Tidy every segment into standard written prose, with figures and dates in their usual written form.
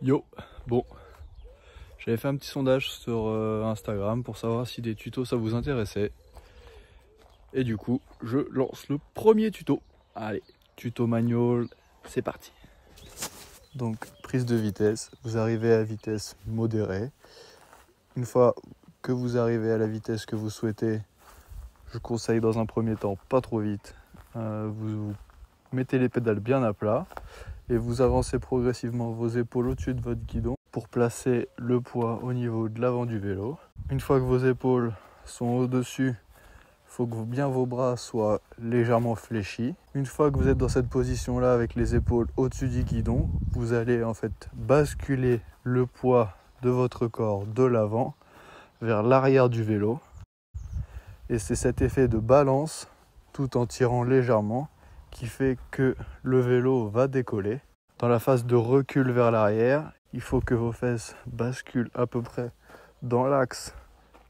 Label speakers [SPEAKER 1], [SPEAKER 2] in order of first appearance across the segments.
[SPEAKER 1] Yo, bon, j'avais fait un petit sondage sur Instagram pour savoir si des tutos ça vous intéressait. Et du coup, je lance le premier tuto. Allez, tuto manual, c'est parti. Donc, prise de vitesse, vous arrivez à vitesse modérée. Une fois que vous arrivez à la vitesse que vous souhaitez, je conseille dans un premier temps, pas trop vite. Vous mettez les pédales bien à plat et vous avancez progressivement vos épaules au-dessus de votre guidon pour placer le poids au niveau de l'avant du vélo. Une fois que vos épaules sont au-dessus, il faut que bien vos bras soient légèrement fléchis. Une fois que vous êtes dans cette position-là avec les épaules au-dessus du guidon, vous allez en fait basculer le poids de votre corps de l'avant vers l'arrière du vélo. Et c'est cet effet de balance, tout en tirant légèrement, qui fait que le vélo va décoller. Dans la phase de recul vers l'arrière, il faut que vos fesses basculent à peu près dans l'axe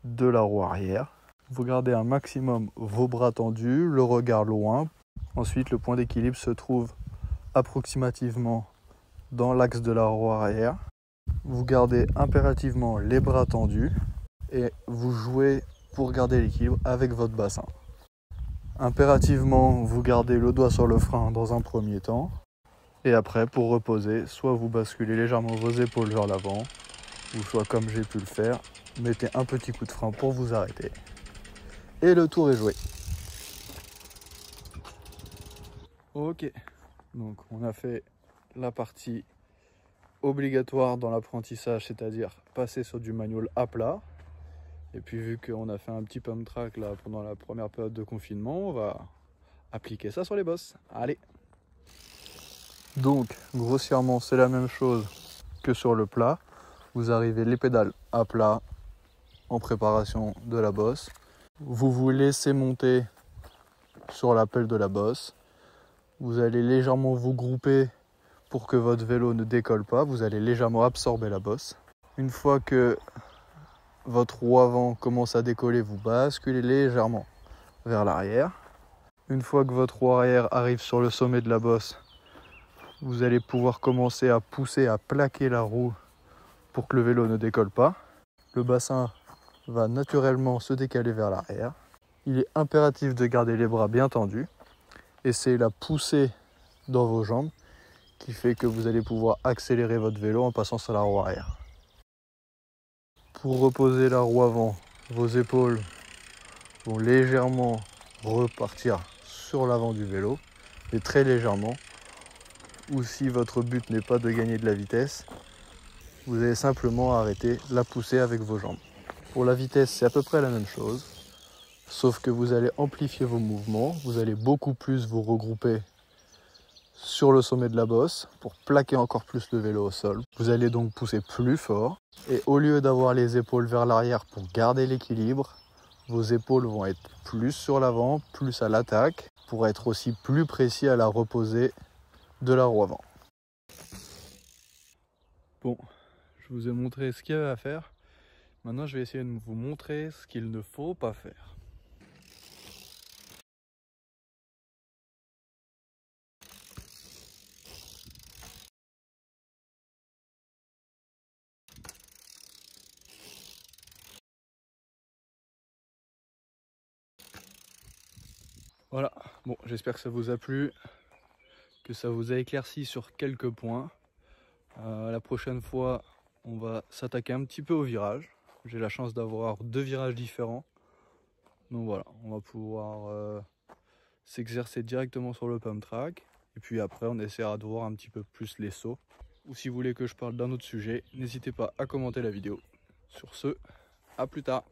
[SPEAKER 1] de la roue arrière. Vous gardez un maximum vos bras tendus, le regard loin. Ensuite, le point d'équilibre se trouve approximativement dans l'axe de la roue arrière. Vous gardez impérativement les bras tendus et vous jouez pour garder l'équilibre avec votre bassin. Impérativement, vous gardez le doigt sur le frein dans un premier temps. Et après, pour reposer, soit vous basculez légèrement vos épaules vers l'avant, ou soit comme j'ai pu le faire, mettez un petit coup de frein pour vous arrêter. Et le tour est joué. Ok, donc on a fait la partie obligatoire dans l'apprentissage, c'est-à-dire passer sur du manual à plat. Et puis vu qu'on a fait un petit pump track là pendant la première période de confinement, on va appliquer ça sur les bosses. Allez! Donc grossièrement c'est la même chose que sur le plat. Vous arrivez les pédales à plat en préparation de la bosse. Vous vous laissez monter sur la pelle de la bosse. Vous allez légèrement vous grouper pour que votre vélo ne décolle pas. Vous allez légèrement absorber la bosse. Une fois que votre roue avant commence à décoller, vous basculez légèrement vers l'arrière. Une fois que votre roue arrière arrive sur le sommet de la bosse, vous allez pouvoir commencer à pousser, à plaquer la roue pour que le vélo ne décolle pas. Le bassin va naturellement se décaler vers l'arrière. Il est impératif de garder les bras bien tendus et c'est la poussée dans vos jambes qui fait que vous allez pouvoir accélérer votre vélo en passant sur la roue arrière. Pour reposer la roue avant, vos épaules vont légèrement repartir sur l'avant du vélo, mais très légèrement. Ou si votre but n'est pas de gagner de la vitesse, vous allez simplement arrêter la poussée avec vos jambes. Pour la vitesse, c'est à peu près la même chose, sauf que vous allez amplifier vos mouvements, vous allez beaucoup plus vous regrouper sur le sommet de la bosse pour plaquer encore plus le vélo au sol. Vous allez donc pousser plus fort et au lieu d'avoir les épaules vers l'arrière pour garder l'équilibre, vos épaules vont être plus sur l'avant, plus à l'attaque pour être aussi plus précis à la reposée de la roue avant. Bon, je vous ai montré ce qu'il y avait à faire. Maintenant, je vais essayer de vous montrer ce qu'il ne faut pas faire. Voilà, bon, j'espère que ça vous a plu, que ça vous a éclairci sur quelques points. La prochaine fois, on va s'attaquer un petit peu au virage. J'ai la chance d'avoir 2 virages différents. Donc voilà, on va pouvoir s'exercer directement sur le pump track. Et puis après, on essaiera de voir un petit peu plus les sauts. Ou si vous voulez que je parle d'un autre sujet, n'hésitez pas à commenter la vidéo. Sur ce, à plus tard.